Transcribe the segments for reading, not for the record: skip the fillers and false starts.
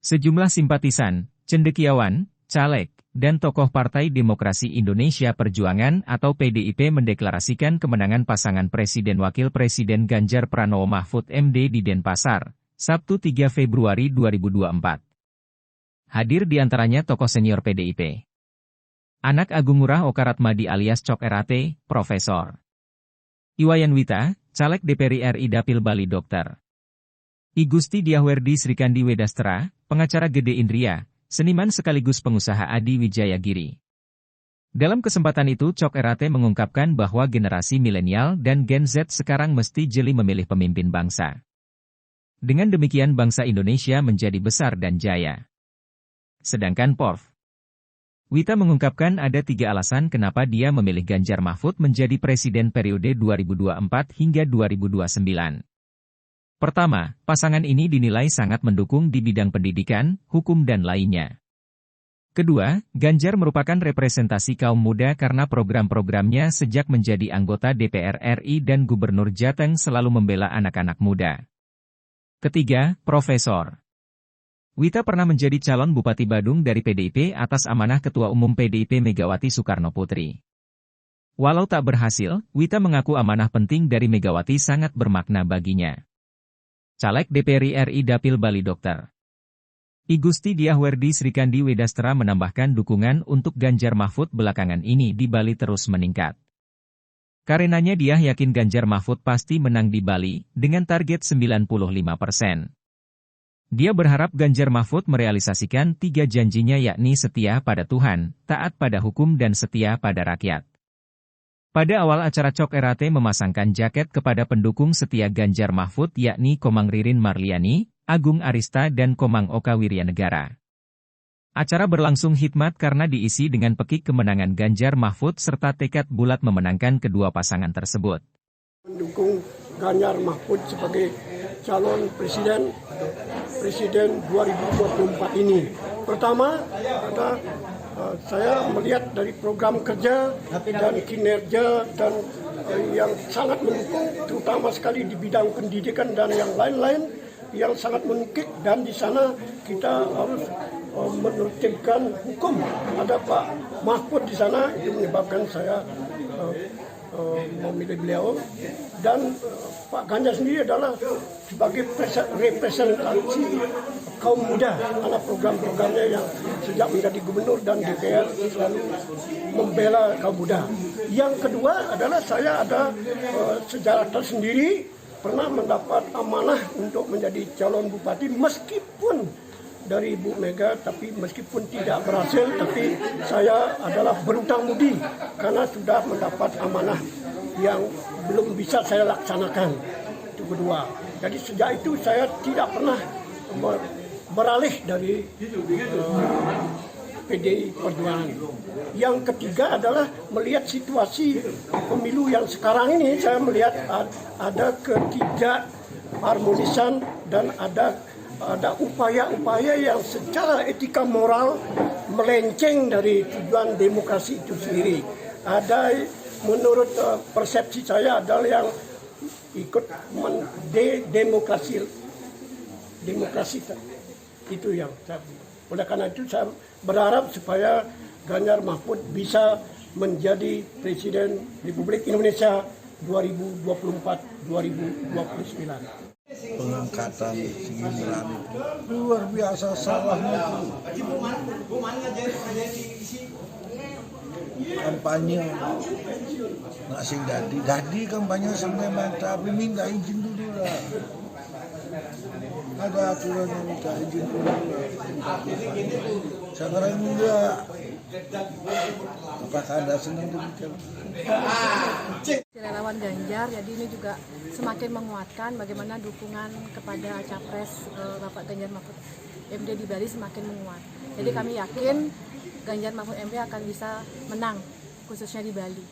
Sejumlah simpatisan, cendekiawan, caleg, dan tokoh Partai Demokrasi Indonesia Perjuangan atau PDIP mendeklarasikan kemenangan pasangan Presiden Wakil Presiden Ganjar Pranowo Mahfud MD di Denpasar, Sabtu 3 Februari 2024. Hadir di antaranya tokoh senior PDIP. Anak Agung Ngurah Okaratmadi alias Cok Erat, Profesor Iwayan Wita, Caleg DPR RI Dapil Bali Dr. I Gusti Diahwerdi Srikandi Wedastera, pengacara Gede Indria, seniman sekaligus pengusaha Adi Wijayagiri. Dalam kesempatan itu Cok Erat mengungkapkan bahwa generasi milenial dan Gen Z sekarang mesti jeli memilih pemimpin bangsa. Dengan demikian bangsa Indonesia menjadi besar dan jaya. Sedangkan Prof. Wita mengungkapkan ada 3 alasan kenapa dia memilih Ganjar Mahfud menjadi presiden periode 2024 hingga 2029. Pertama, pasangan ini dinilai sangat mendukung di bidang pendidikan, hukum dan lainnya. Kedua, Ganjar merupakan representasi kaum muda karena program-programnya sejak menjadi anggota DPR RI dan Gubernur Jateng selalu membela anak-anak muda. Ketiga, Profesor Wita pernah menjadi calon Bupati Badung dari PDIP atas amanah Ketua Umum PDIP Megawati Soekarno Putri. Walau tak berhasil, Wita mengaku amanah penting dari Megawati sangat bermakna baginya. Caleg DPR RI Dapil Bali Dr. I Gusti Diahwerdi Srikandi Wedastera menambahkan dukungan untuk Ganjar Mahfud belakangan ini di Bali terus meningkat. Karenanya dia yakin Ganjar Mahfud pasti menang di Bali dengan target 95%. Dia berharap Ganjar Mahfud merealisasikan 3 janjinya yakni setia pada Tuhan, taat pada hukum dan setia pada rakyat. Pada awal acara Cok Erat memasangkan jaket kepada pendukung setia Ganjar Mahfud yakni Komang Ririn Marliani, Agung Arista dan Komang Oka Wiryanegara. Acara berlangsung hikmat karena diisi dengan pekik kemenangan Ganjar Mahfud serta tekad bulat memenangkan kedua pasangan tersebut. Mendukung Ganjar Mahfud sebagai calon presiden 2024 ini. Pertama, saya melihat dari program kerja dan kinerja dan yang sangat mendukung, terutama sekali di bidang pendidikan dan yang lain-lain yang sangat menukik, dan di sana kita harus menertibkan hukum. Ada Pak Mahfud di sana, itu menyebabkan saya memilih beliau, dan Pak Ganjar sendiri adalah sebagai representasi kaum muda karena program-programnya yang sejak menjadi gubernur dan DPR selalu membela kaum muda. Yang kedua adalah saya ada sejarah tersendiri, pernah mendapat amanah untuk menjadi calon bupati meskipun dari Ibu Mega, tapi meskipun tidak berhasil, tapi saya adalah berhutang budi karena sudah mendapat amanah yang belum bisa saya laksanakan. Itu kedua. Jadi sejak itu saya tidak pernah beralih dari PDI Perjuangan. Yang ketiga adalah melihat situasi pemilu yang sekarang ini, saya melihat ada ketidakharmonisan dan ada upaya-upaya yang secara etika moral melenceng dari tujuan demokrasi itu sendiri. Ada menurut persepsi saya adalah yang ikut demokrasi itu yang saya. Oleh karena itu saya berharap supaya Ganjar Mahfud bisa menjadi Presiden Republik Indonesia 2024-2029. Pengangkatan Singilan luar biasa salahnya itu. Kampanye nggak sing dadi kampanye sampai tapi minta izin dulu lah. Ada aturan yang minta izin dulu lah. Sekarang enggak. Apakah Anda senang demikian? Relawan Ganjar, jadi ini juga semakin menguatkan bagaimana dukungan kepada Capres Bapak Ganjar Mahfud MD di Bali semakin menguat. Jadi kami yakin Ganjar Mahfud MD akan bisa menang, khususnya di Bali.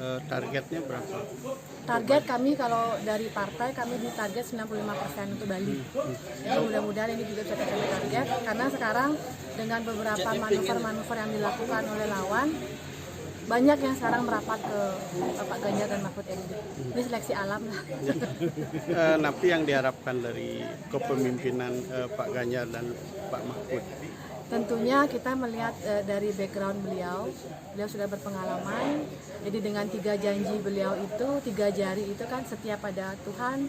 Targetnya berapa? Target kami kalau dari partai kami di target 95% untuk Bali. Jadi mudah-mudahan ini juga bisa tercapai target, karena sekarang dengan beberapa manuver-manuver yang dilakukan oleh lawan, banyak yang sekarang merapat ke Bapak Ganjar dan Mahfud MD. Ini seleksi alam lah. Napi yang diharapkan dari kepemimpinan Pak Ganjar dan Pak Mahfud. Tentunya kita melihat dari background beliau sudah berpengalaman. Jadi dengan 3 janji beliau itu, 3 jari itu kan setia pada Tuhan,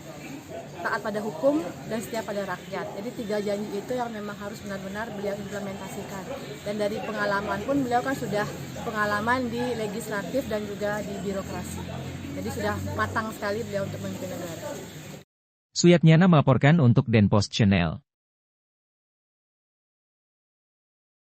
taat pada hukum, dan setia pada rakyat. Jadi 3 janji itu yang memang harus benar-benar beliau implementasikan. Dan dari pengalaman pun beliau kan sudah pengalaman di legislatif dan juga di birokrasi. Jadi sudah matang sekali beliau untuk memimpin negara. Suyatnyana melaporkan untuk Denpost Channel.